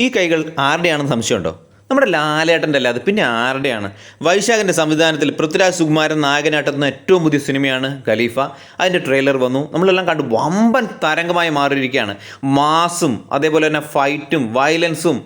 ഈ കൈകൾ ആരുടെയാണെന്ന് സംശയമുണ്ടോ? നമ്മുടെ ലാലേട്ടൻ്റെ അല്ല, അത് പിന്നെ ആരുടെയാണ്? വൈശാഖിൻ്റെ സംവിധാനത്തിൽ പൃഥ്വിരാജ് സുകുമാരൻ നായകനായിട്ടുന്ന ഏറ്റവും പുതിയ സിനിമയാണ് ഖലീഫ. അതിൻ്റെ ട്രെയിലർ വന്നു, നമ്മളെല്ലാം കണ്ടു. വമ്പൻ തരംഗമായി മാറിയിരിക്കുകയാണ്. മാസും അതേപോലെ തന്നെ ഫൈറ്റും വയലൻസും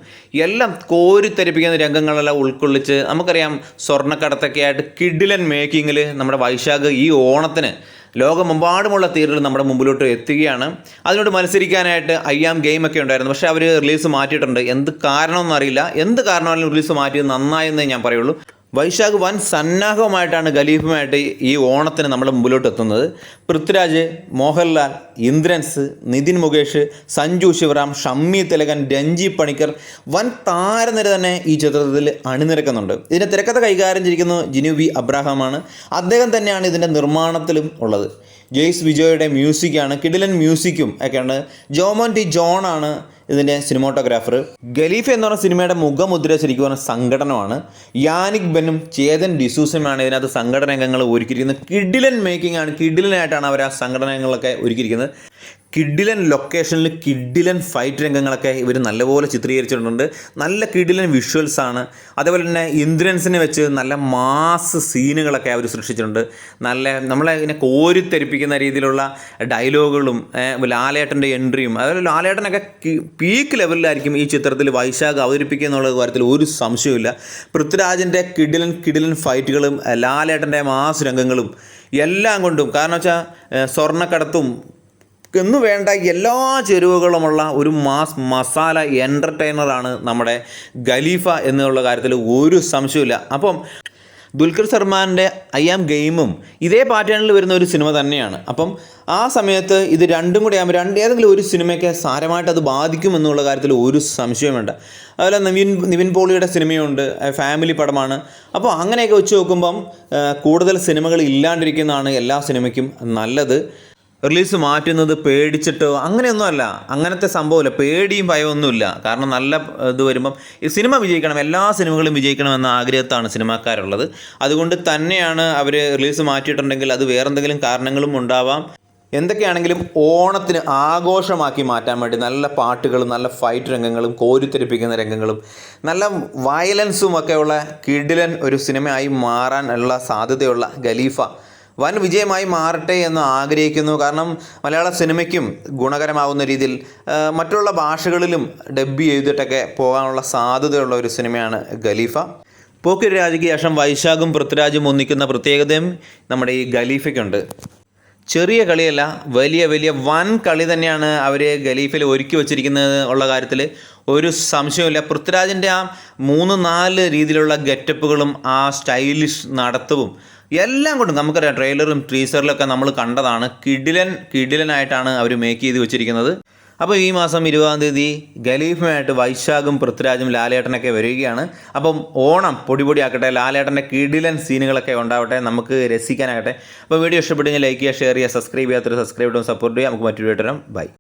എല്ലാം കോരിത്തെരിപ്പിക്കുന്ന രംഗങ്ങളെല്ലാം ഉൾക്കൊള്ളിച്ച്, നമുക്കറിയാം സ്വർണ്ണക്കടത്തൊക്കെ ആയിട്ട് കിഡിലൻ മേക്കിങ്ങിൽ നമ്മുടെ വൈശാഖ് ഈ ഓണത്തിന് ലോകമെമ്പാടുമുള്ള തിയേറ്ററുകൾ നമ്മുടെ മുമ്പിലോട്ട് എത്തുകയാണ്. അതിനോട് മത്സരിക്കാനായിട്ട് അയ്യാം ഗെയിമൊക്കെ ഉണ്ടായിരുന്നു, പക്ഷേ അവർ റിലീസ് മാറ്റിയിട്ടുണ്ട്. എന്ത് കാരണമെന്ന് അറിയില്ല. എന്ത് കാരണമാണെങ്കിലും റിലീസ് മാറ്റിയത് നന്നായെന്നേ ഞാൻ പറയുള്ളൂ. വൈശാഖ് വൻ സന്നാഹവുമായിട്ടാണ് ഖലീഫുമായിട്ട് ഈ ഓണത്തിന് നമ്മുടെ മുമ്പിലോട്ട് എത്തുന്നത്. പൃഥ്വിരാജ്, മോഹൻലാൽ, ഇന്ദ്രൻസ്, നിതിൻ മുകേഷ്, സഞ്ജു ശിവറാം, ഷമ്മി തിലകൻ, രഞ്ജി പണിക്കർ, വൻ താരനിര തന്നെ ഈ ചിത്രത്തിൽ അണിനിരക്കുന്നുണ്ട്. ഇതിൻ്റെ തിരക്കഥ കൈകാര്യം ചെയ്തിരിക്കുന്നത് ജിനു വി അബ്രാഹാമാണ്. അദ്ദേഹം തന്നെയാണ് ഇതിൻ്റെ നിർമ്മാണത്തിലും ഉള്ളത്. ജെയ്സ് വിജോയുടെ മ്യൂസിക്കാണ്, കിടിലൻ മ്യൂസിക്കും ഒക്കെയാണ്. ജോമോൻ ടി ജോണാണ് ഇതിൻ്റെ സിനിമാറ്റോഗ്രാഫർ. ഖലീഫ എന്ന് പറഞ്ഞ സിനിമയുടെ മുഖമുദ്ര ശരിക്കും പറഞ്ഞാൽ സംഘടനമാണ്. യാനിക് ബെന്നും ചേതൻ ഡിസൂസനുമാണ് ഇതിനകത്ത് സംഘടനങ്ങൾ ഒരുക്കിയിരിക്കുന്നത്. കിഡിലൻ മേക്കിംഗ് ആണ്, കിഡിലനായിട്ടാണ് അവർ ആ സംഘടനകളൊക്കെ ഒരുക്കിയിരിക്കുന്നത്. കിഡിലൻ ലൊക്കേഷനിൽ കിഡിലൻ ഫൈറ്റ് രംഗങ്ങളൊക്കെ ഇവർ നല്ലപോലെ ചിത്രീകരിച്ചിട്ടുണ്ട്. നല്ല കിഡിലൻ വിഷ്വൽസാണ്. അതേപോലെ തന്നെ ഇന്ദ്രൻസിനെ വെച്ച് നല്ല മാസ് സീനുകളൊക്കെ അവർ സൃഷ്ടിച്ചിട്ടുണ്ട്. നല്ല നമ്മളെ ഇങ്ങനെ കോരിത്തെരിപ്പിക്കുന്ന രീതിയിലുള്ള ഡയലോഗുകളും ലാലേട്ടൻ്റെ എൻട്രിയും, അതുപോലെ ലാലേട്ടനൊക്കെ പീക്ക് ലെവലിലായിരിക്കും ഈ ചിത്രത്തിൽ വൈശാഖ് അവതരിപ്പിക്കുക എന്നുള്ള കാര്യത്തിൽ ഒരു സംശയമില്ല. പൃഥ്വിരാജിൻ്റെ കിഡിലൻ ഫൈറ്റുകളും ലാലേട്ടൻ്റെ മാസ് രംഗങ്ങളും എല്ലാം കൊണ്ടും, കാരണം വെച്ചാൽ സ്വർണ്ണക്കടത്തും എന്നു വേണ്ട എല്ലാ ചേരുവകളുമുള്ള ഒരു മാസ് മസാല എൻ്റർടൈനറാണ് നമ്മുടെ ഖലീഫ എന്നുള്ള കാര്യത്തിൽ ഒരു സംശയമില്ല. അപ്പം ദുൽഖർ സൽമാൻ്റെ അയ്യാം ഗെയിമും ഇതേ പാറ്റേണിൽ വരുന്ന ഒരു സിനിമ തന്നെയാണ്. അപ്പം ആ സമയത്ത് ഇത് രണ്ടും കൂടെ ആകുമ്പോൾ ഏതെങ്കിലും ഒരു സിനിമയ്ക്ക് സാരമായിട്ട് അത് ബാധിക്കും എന്നുള്ള കാര്യത്തിൽ ഒരു സംശയം വേണ്ട. അതുപോലെ നിവിൻ പോളിയുടെ സിനിമയുണ്ട്, ഫാമിലി പടമാണ്. അപ്പോൾ അങ്ങനെയൊക്കെ വെച്ച് നോക്കുമ്പം കൂടുതൽ സിനിമകൾ ഇല്ലാണ്ടിരിക്കുന്നതാണ് എല്ലാ സിനിമയ്ക്കും നല്ലത്. റിലീസ് മാറ്റുന്നത് പേടിച്ചിട്ടോ അങ്ങനെയൊന്നുമല്ല, അങ്ങനത്തെ സംഭവമില്ല. പേടിയും ഭയമൊന്നുമില്ല. കാരണം നല്ല ഇത് വരുമ്പം ഈ സിനിമ വിജയിക്കണം, എല്ലാ സിനിമകളും വിജയിക്കണം എന്ന ആഗ്രഹത്താണ് സിനിമാക്കാരുള്ളത്. അതുകൊണ്ട് തന്നെയാണ് അവർ റിലീസ് മാറ്റിയിട്ടുണ്ടെങ്കിൽ അത് വേറെന്തെങ്കിലും കാരണങ്ങളും ഉണ്ടാവാം. എന്തൊക്കെയാണെങ്കിലും ഓണത്തിന് ആഘോഷമാക്കി മാറ്റാൻ വേണ്ടി നല്ല പാട്ടുകളും നല്ല ഫൈറ്റ് രംഗങ്ങളും കോരിത്തെരിപ്പിക്കുന്ന രംഗങ്ങളും നല്ല വയലൻസും ഒക്കെയുള്ള കിടിലൻ ഒരു സിനിമയായി മാറാനുള്ള സാധ്യതയുള്ള ഖലീഫ വൻ വിജയമായി മാറട്ടെ എന്ന് ആഗ്രഹിക്കുന്നു. കാരണം മലയാള സിനിമയ്ക്കും ഗുണകരമാവുന്ന രീതിയിൽ മറ്റുള്ള ഭാഷകളിലും ഡബ് ചെയ്തിട്ടൊക്കെ പോകാനുള്ള സാധ്യതയുള്ള ഒരു സിനിമയാണ് ഖലീഫ. പോക്കിരി രാജയ്ക്ക് ശേഷം വൈശാഖും പൃഥ്വിരാജും ഒന്നിക്കുന്ന പ്രത്യേകതയും നമ്മുടെ ഈ ഖലീഫയ്ക്കുണ്ട്. ചെറിയ കളിയല്ല, വലിയ വൻ കളി തന്നെയാണ് അവർ ഖലീഫയിൽ ഒരുക്കി വച്ചിരിക്കുന്നത് ഉള്ള കാര്യത്തിൽ ഒരു സംശയമില്ല. പൃഥ്വിരാജിൻ്റെ ആ 3-4 രീതിയിലുള്ള ഗെറ്റപ്പുകളും ആ സ്റ്റൈലിഷ് നടത്തവും എല്ലാം കൊണ്ടും നമുക്കറിയാം, ട്രെയിലറും ടീസറിലൊക്കെ നമ്മൾ കണ്ടതാണ്. കിഡിലനായിട്ടാണ് അവർ മേക്ക് ചെയ്ത് വെച്ചിരിക്കുന്നത്. അപ്പോൾ ഈ മാസം 20-ാം തീയതി ഖലീഫുമായിട്ട് വൈശാഖും പൃഥ്വിരാജും ലാലേട്ടനൊക്കെ വരികയാണ്. അപ്പം ഓണം പൊടിപൊടിയാക്കട്ടെ, ലാലേട്ടൻ്റെ കിഡിലൻ സീനുകളൊക്കെ ഉണ്ടാവട്ടെ, നമുക്ക് രസിക്കാനാകട്ടെ. അപ്പോൾ വീഡിയോ ഇഷ്ടപ്പെട്ടെങ്കിൽ ലൈക്ക് ചെയ്യുക, ഷെയർ ചെയ്യുക, സബ്സ്ക്രൈബ് ചെയ്യാത്തവർ സബ്സ്ക്രൈബ് ചെയ്തും സപ്പോർട്ട് ചെയ്യുക. നമുക്ക് മറ്റൊരു വീഡിയോ തരാം. ബൈ.